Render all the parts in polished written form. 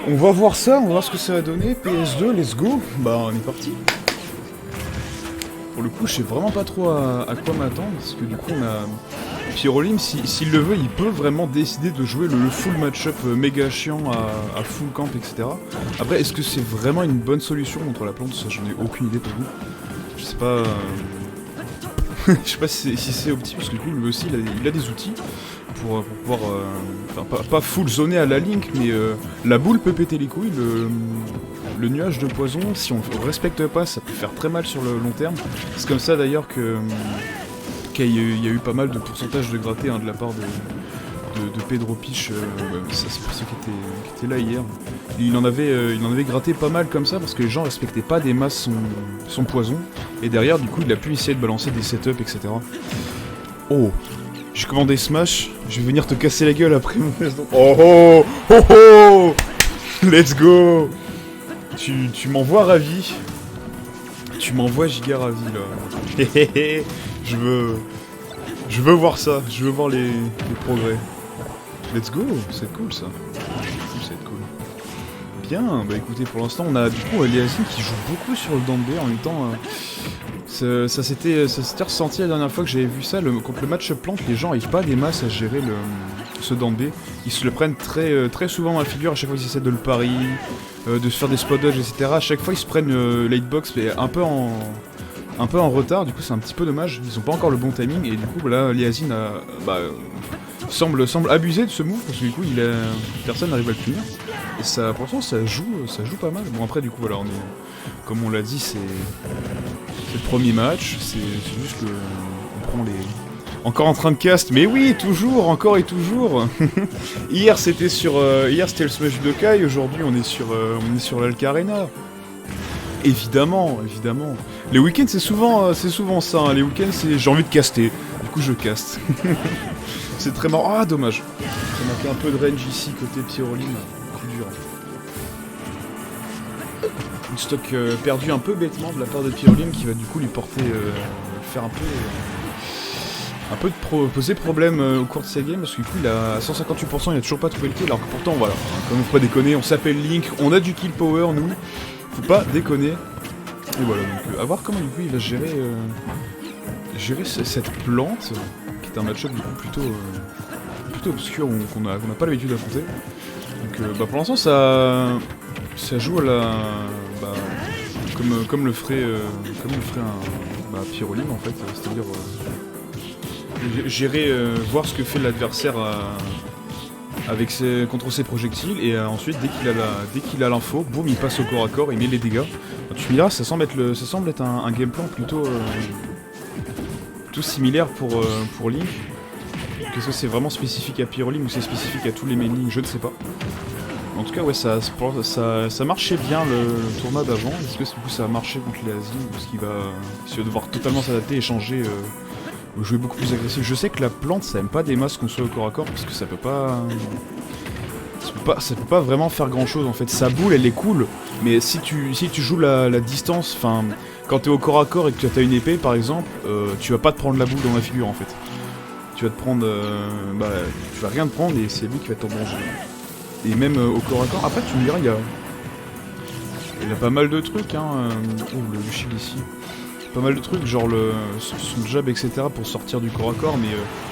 On va voir ça, on va voir ce que ça va donner. PS2, let's go. Bah on est parti. Pour le coup, je sais vraiment pas trop à quoi m'attendre, parce que du coup on a... Pyrolim, s'il le veut, il peut vraiment décider de jouer le full match-up méga chiant à full camp, etc. Après, est-ce que c'est vraiment une bonne solution contre la plante? Ça, j'en ai aucune idée pour vous. Je sais pas... je sais pas si c'est optique, parce que du coup, lui aussi, il a des outils pour pouvoir... Enfin, pas full zoner à la Link, mais la boule peut péter les couilles, le nuage de poison, si on respecte pas, ça peut faire très mal sur le long terme. C'est comme ça d'ailleurs qu'il y a eu pas mal de pourcentage de gratté de la part de Pedro Piche, ça c'est pour ceux qui étaient là hier. Il en avait gratté pas mal comme ça parce que les gens respectaient pas des masses son poison. Et derrière du coup il a pu essayer de balancer des setups, etc. Oh, j'ai commandé Smash, je vais venir te casser la gueule après mon test. Oh oh oh oh, let's go. Tu m'envoies ravi. Tu m'envoies giga ravi là. Je veux voir ça, je veux voir les progrès. Let's go, c'est cool ça. C'est cool. Bien, bah écoutez, pour l'instant on a du coup Aliassim qui joue beaucoup sur le Danbe en même temps. Ça s'était ressenti la dernière fois que j'avais vu ça, contre le match plante, les gens arrivent pas des masses à gérer ce Danbe. Ils se le prennent très souvent dans la figure, à chaque fois ils essaient de le pari, de se faire des spot dodge, etc. À chaque fois ils se prennent l'hitbox, mais un peu en retard, du coup c'est un petit peu dommage, ils ont pas encore le bon timing, et du coup là Aliassim semble abuser de ce move, parce que du coup personne n'arrive à le finir. Et ça, pourtant ça joue pas mal. Bon après du coup voilà, comme on l'a dit, c'est le premier match, c'est juste que on prend les... Encore en train de cast, mais oui, toujours, encore et toujours. Hier c'était le Smash de Kai, aujourd'hui on est sur l'Alcarena. Évidemment. Les week-ends c'est souvent ça, hein. Les week-ends c'est j'ai envie de caster, du coup je caste. C'est très marrant. Ah dommage. Ça m'a fait un peu de range ici côté Pyrolim. Coup dur. Une stock perdu un peu bêtement de la part de Pyrolim qui va du coup lui porter faire poser problème au cours de sa game, parce que du coup il a 158%, il a toujours pas trouvé le kill, alors que pourtant voilà, quand même faut pas déconner, on s'appelle Link, on a du kill power nous, faut pas déconner. Et voilà, donc à voir comment du coup il va gérer cette plante, qui est un match-up du coup plutôt obscur, qu'on n'a pas l'habitude d'affronter. Donc pour l'instant ça joue à la... comme le ferait un Pyrolim en fait, c'est-à-dire gérer, voir ce que fait l'adversaire contre ses projectiles, et ensuite dès qu'il a l'info, boum, il passe au corps à corps, il met les dégâts. Alors, tu me diras, ça semble être un game plan plutôt similaire pour Link. Est-ce que c'est vraiment spécifique à Pyrolim ou c'est spécifique à tous les main Link, je ne sais pas. En tout cas ouais, ça marchait bien le tournoi d'avant. Est-ce que du coup ça a marché contre les Asiles, parce qu'il va devoir totalement s'adapter et changer, jouer beaucoup plus agressif. Je sais que la plante ça aime pas des masses qu'on soit au corps à corps, parce que ça peut pas vraiment faire grand chose en fait. Sa boule elle est cool, mais si tu joues la distance, enfin quand t'es au corps à corps et que t'as une épée par exemple, tu vas pas te prendre la boule dans la figure en fait. Tu vas te prendre, tu vas rien te prendre et c'est lui qui va t'en manger. Et même au corps à corps, après tu me diras, il y a pas mal de trucs, hein. Oh, le shield ici. Pas mal de trucs, genre son jab, etc. pour sortir du corps à corps, mais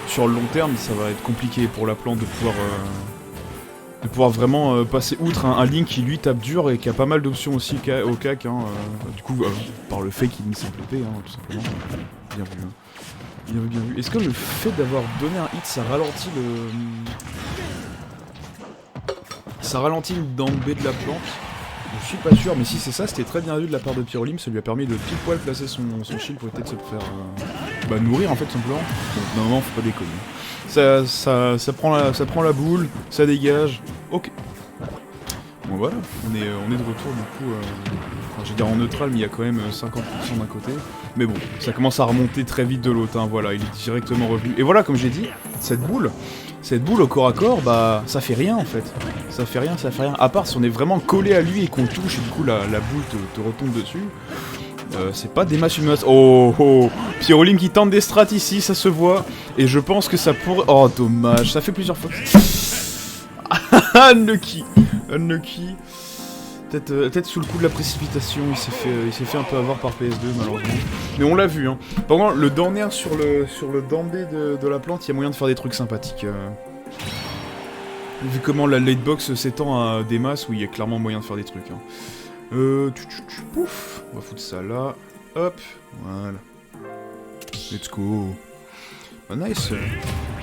sur le long terme, ça va être compliqué pour la plante de pouvoir vraiment passer outre un Link qui lui tape dur et qui a pas mal d'options aussi au CAC, hein. Du coup, par le fait qu'il mise simple épée, hein, tout simplement. Bien vu, hein. Bien vu. Est-ce que le fait d'avoir donné un hit, ça ralentit le Danbe de la plante? Je suis pas sûr, mais si c'est ça, c'était très bien vu de la part de Pyrolim, ça lui a permis de pile poil placer son shield pour peut-être se faire nourrir en fait simplement. Donc normalement faut pas déconner. Ça prend la boule, ça dégage, ok. Bon voilà, on est de retour du coup, je vais dire en neutral, mais il y a quand même 50% d'un côté. Mais bon, ça commence à remonter très vite de l'autre, hein, voilà, il est directement revenu. Et voilà, comme j'ai dit, cette boule au corps à corps, bah ça fait rien en fait. Ça fait rien. À part si on est vraiment collé à lui et qu'on touche et du coup la boule te retombe dessus. C'est pas des masses une masse. Oh Pyrolim qui tente des strats ici, ça se voit. Et je pense que ça pourrait... Oh dommage, ça fait plusieurs fois. Unlucky. Unlucky. Peut-être sous le coup de la précipitation, il s'est fait un peu avoir par PS2 malheureusement. Mais on l'a vu, hein. Par contre, le dernier sur le dambé de la plante, il y a moyen de faire des trucs sympathiques. Vu comment la latebox s'étend à des masses où il y a clairement moyen de faire des trucs. Hein. Pouf, on va foutre ça là. Hop, voilà. Let's go. Ah, nice.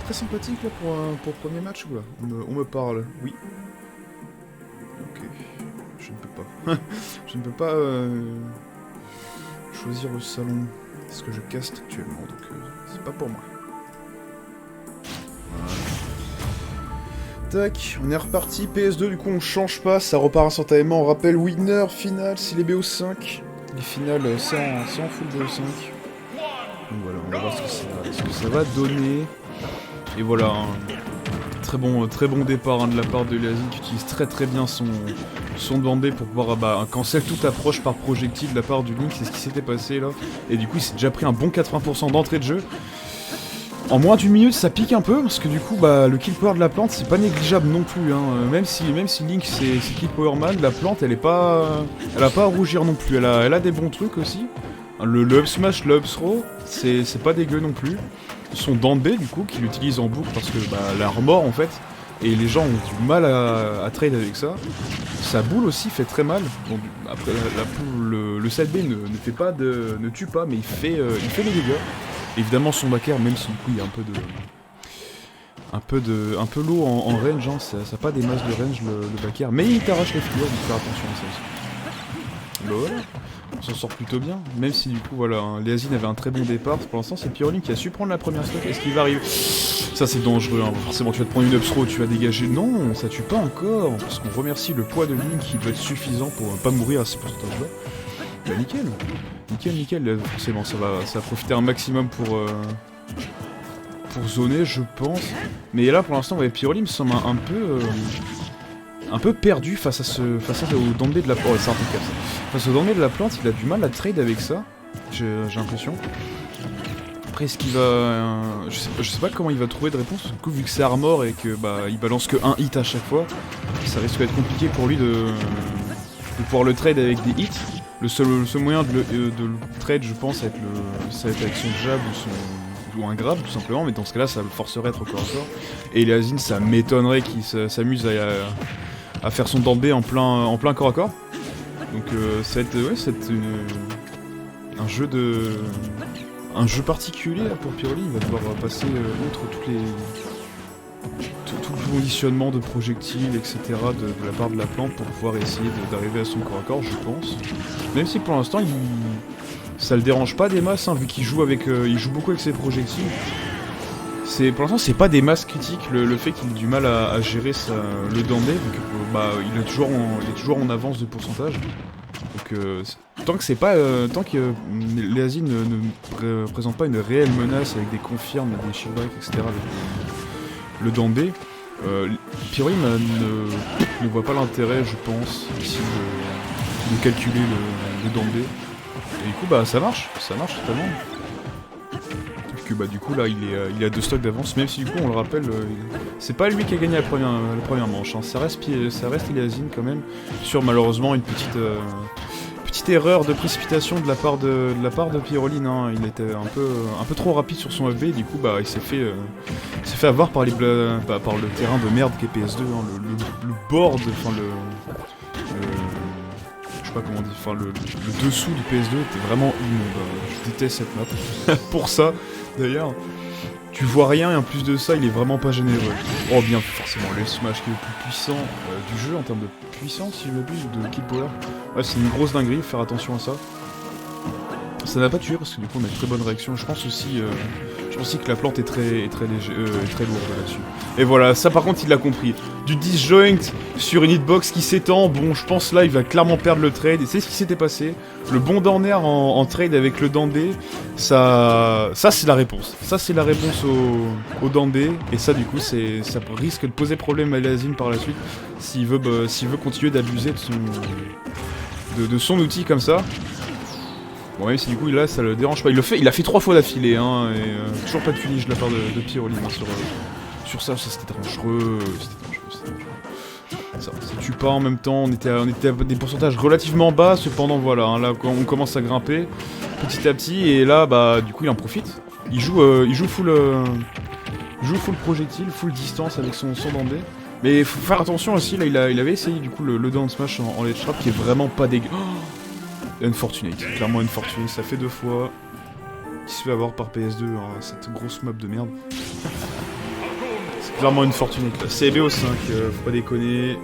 Très sympathique là pour le premier match, ou là on me parle, oui. Ok. Je ne peux pas. Je ne peux pas choisir le salon. C'est ce que je caste actuellement, donc c'est pas pour moi. Voilà. Tac, on est reparti. PS2, du coup, on change pas, ça repart instantanément. On rappelle winner, finale, c'est les BO5. Les finales, c'est en full BO5. Donc voilà, on va voir ce que ça va donner. Et voilà, très bon départ hein, de la part de Eliasine qui utilise très bien son bandé pour pouvoir cancel toute approche par projectile de la part du Link, c'est ce qui s'était passé là. Et du coup il s'est déjà pris un bon 80% d'entrée de jeu. En moins d'une minute ça pique un peu parce que du coup le kill power de la plante c'est pas négligeable non plus hein. Même si Link c'est kill power man, la plante elle a pas à rougir non plus, elle a des bons trucs aussi. Le up smash, le up throw, c'est pas dégueu non plus. Son Danbé du coup, qu'il utilise en boucle parce que l'armor en fait, et les gens ont du mal à trade avec ça. Sa boule aussi fait très mal. Bon, après le 7B ne tue pas, mais il fait les dégâts. Évidemment son backer, même si du coup il y a un peu low en range, hein, ça n'a pas des masses de range le backer, mais il t'arrache les figures, donc faire attention à ça aussi. Bah voilà. On s'en sort plutôt bien, même si du coup voilà, hein, Eliasine avait un très bon départ. Pour l'instant c'est Pyroline qui a su prendre la première stock. Est-ce qu'il va arriver? Ça c'est dangereux, hein. Forcément tu vas te prendre une upthrow, tu vas dégager. Non, ça tue pas encore, parce qu'on remercie le poids de Link qui doit être suffisant pour pas mourir à ces pourcentages là. Bah nickel, forcément ça va profiter un maximum pour zoner je pense. Mais là pour l'instant ouais, Pyroline me semble un peu perdu face au Danbé de la plante. Oh, c'est un peu casse. Face au Danbé de la plante, il a du mal à trade avec ça. J'ai l'impression. Après, est-ce qu'il va... je sais pas comment il va trouver de réponse. Du coup, vu que c'est armor et que il balance que un hit à chaque fois, ça risque d'être compliqué pour lui de pouvoir le trade avec des hits. Le seul moyen de le trade, je pense, ça va être avec son jab ou un grab tout simplement, mais dans ce cas-là, ça le forcerait à être au corps à corps. Et Eliasine, ça m'étonnerait qu'il s'amuse à faire son Danbé en plein corps à corps. Donc ça va être un jeu particulier là, pour Piroli. Il va devoir passer outre tout le conditionnement de projectiles, etc. de la part de la plante pour pouvoir essayer d'arriver à son corps à corps, je pense. Même si pour l'instant, ça le dérange pas des masses, hein, vu qu'il joue il joue beaucoup avec ses projectiles. Pour l'instant, c'est pas des masses critiques, le fait qu'il ait du mal à gérer le Danbé, vu que il est toujours en avance de pourcentage. Donc tant que Eliasine ne présente pas une réelle menace avec des confirmes, des shield break, etc. avec le Danbé, Pyroline ne voit pas l'intérêt, je pense, ici de calculer le Danbé. Et du coup ça marche totalement. Que du coup là il a 2 stocks d'avance, même si du coup on le rappelle, c'est pas lui qui a gagné la première manche, hein. Ça reste Eliasine quand même, sur malheureusement une petite erreur de précipitation de la part de Pyroline, hein. Il était un peu trop rapide sur son FB, et du coup il s'est fait avoir par par le terrain de merde qu'est PS2, hein. Le board, enfin je sais pas comment on dit, le dessous du PS2 était vraiment immonde. Je déteste cette map pour ça. D'ailleurs, tu vois rien et en plus de ça, il est vraiment pas généreux. Oh bien, forcément, le smash qui est le plus puissant du jeu en termes de puissance, si je m'abuse, de kill power. Ouais, c'est une grosse dinguerie, faire attention à ça. Ça n'a pas tué parce que du coup on a une très bonne réaction. Je pense aussi que la plante est très lourde là-dessus. Et voilà, ça par contre il l'a compris. Du disjoint sur une hitbox qui s'étend, bon je pense là il va clairement perdre le trade. Et c'est ce qui s'était passé. Le bon down air en trade avec le Danbé, ça c'est la réponse. Ça c'est la réponse au Danbé. Et ça du coup ça risque de poser problème à Eliasine par la suite. S'il veut continuer d'abuser de son outil comme ça. Bon, même si du coup là ça le dérange pas, il a fait 3 fois d'affilée, hein, et toujours pas de finish de la part de Pyroline, hein, sur ça c'était dangereux. Ça tue pas en même temps, on était à des pourcentages relativement bas, cependant voilà, hein, là on commence à grimper petit à petit, et là bah du coup il en profite. Il joue full projectile, full distance avec son d'emblée. Mais faut faire attention aussi, là il avait essayé du coup le down smash en ledge trap qui est vraiment pas dégueu. Oh, unfortunate, clairement unfortunate, ça fait 2 fois. Qui se fait avoir par PS2, hein, cette grosse map de merde. C'est clairement unfortunate là. CB au 5, faut pas déconner.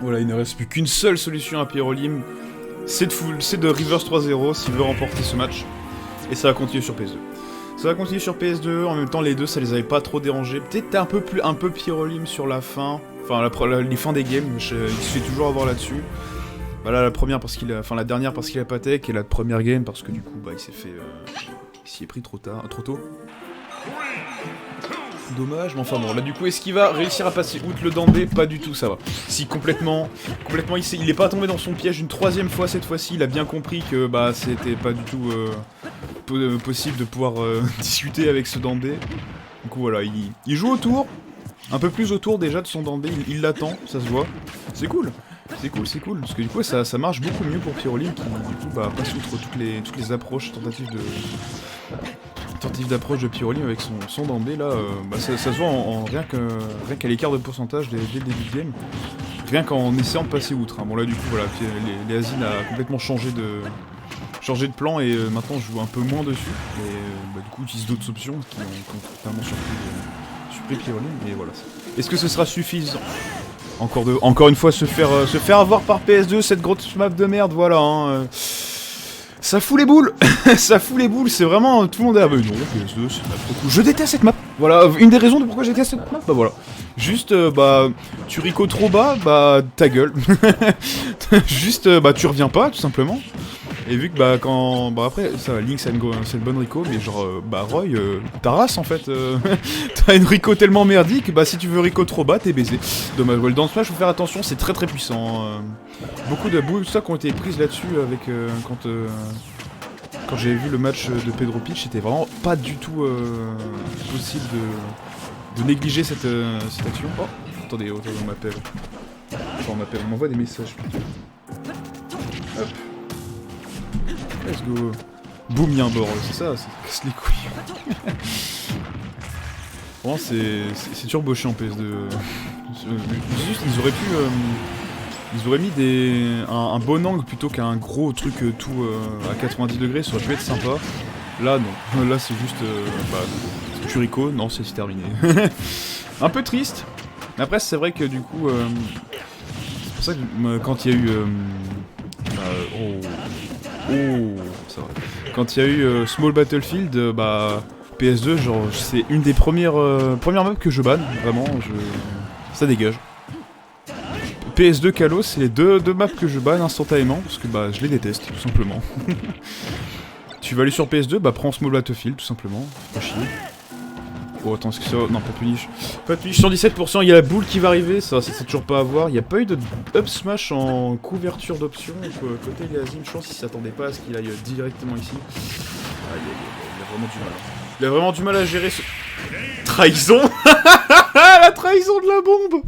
Voilà, il ne reste plus qu'une seule solution à Pyrolim, c'est de reverse 3-0 s'il veut remporter ce match. Et ça va continuer sur PS2. Ça va continuer sur PS2, en même temps les deux ça les avait pas trop dérangés. Peut-être un peu Pyrolim sur la fin, enfin les fins des games, il se fait toujours avoir là-dessus. Voilà, la première parce qu'il a, enfin la dernière parce qu'il a pas tech, et la première game parce que du coup bah il s'y est pris trop tôt. Dommage, mais enfin bon, là du coup, est-ce qu'il va réussir à passer outre le Dambé? Pas du tout, ça va. Si, complètement, il est pas tombé dans son piège une 3e fois cette fois-ci, il a bien compris que bah c'était pas du tout possible de pouvoir discuter avec ce Dambé. Du coup voilà, il joue autour, un peu plus autour déjà de son Dambé, il l'attend, ça se voit. C'est cool. C'est cool, parce que du coup ça marche beaucoup mieux pour Pyrolim qui du coup bah, passe outre toutes les approches, tentative d'approche de Pyrolim avec son Dambé là, bah, ça se voit rien qu'à l'écart de pourcentage dès le début de game, rien qu'en essayant de passer outre. Hein. Bon là du coup voilà, les Asine a complètement changé de plan et maintenant je joue un peu moins dessus, et bah, du coup utilise d'autres options qui ont totalement surpris Pyrolim, et voilà. Est-ce que ce sera suffisant? Encore une fois se faire avoir par PS2, cette grosse map de merde, voilà. Hein, ça fout les boules. Ça fout les boules, c'est vraiment... Tout le monde est là, mais non, PS2, c'est pas trop cool. Je déteste cette map. Voilà, une des raisons de pourquoi je déteste cette map, bah voilà. Juste, bah, tu rico trop bas, bah, ta gueule. Juste, bah, tu reviens pas, tout simplement. Et vu que, bah, quand... Bah, après, ça va, Link, c'est une bonne rico, mais genre, bah, Roy, ta race, en fait. T'as une rico tellement merdique, bah, si tu veux rico trop bas, t'es baisé. Dommage, dans le smash, faut faire attention, c'est très très puissant. Beaucoup de stocks ont été prises là-dessus avec... Quand j'avais vu le match de Pedro Pitch, c'était vraiment pas du tout possible de négliger cette action. Oh, attendez, on m'appelle. Enfin, on m'envoie des messages plutôt. Hop. Let's go. Boum, y'a un bord, c'est ça, ça casse les couilles. Vraiment, c'est turboché en PS2. Juste, ils auraient mis un bon angle plutôt qu'un gros truc tout à 90 degrés, ça aurait pu être sympa. Là, non. Là, c'est juste... bah, Turiko, non, c'est terminé. Un peu triste. Mais après, c'est vrai que du coup... c'est pour ça que quand il y a eu... ça va. Quand il y a eu Small Battlefield, bah... PS2, genre, c'est une des premières maps que je banne, vraiment, ça dégage. PS2 Kalos, c'est les deux maps que je banne instantanément, parce que bah je les déteste, tout simplement. Tu vas aller sur PS2, bah prends Small Battlefield, tout simplement, pas chier. Oh attends, est-ce que ça... Non, pas punish. Pas punish, 117%, il y a la boule qui va arriver, ça c'est toujours pas à voir. Il n'y a pas eu de up smash en couverture d'options, côté Yazim, je pense qu'il s'attendait pas à ce qu'il aille directement ici. Ah, il a vraiment du mal. Il a vraiment du mal à gérer ce... Trahison. La trahison de la bombe.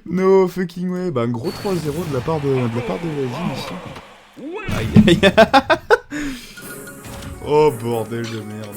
No fucking way. Bah un gros 3-0 de la part de Yazim ici. Aïe aïe. Oh bordel de merde.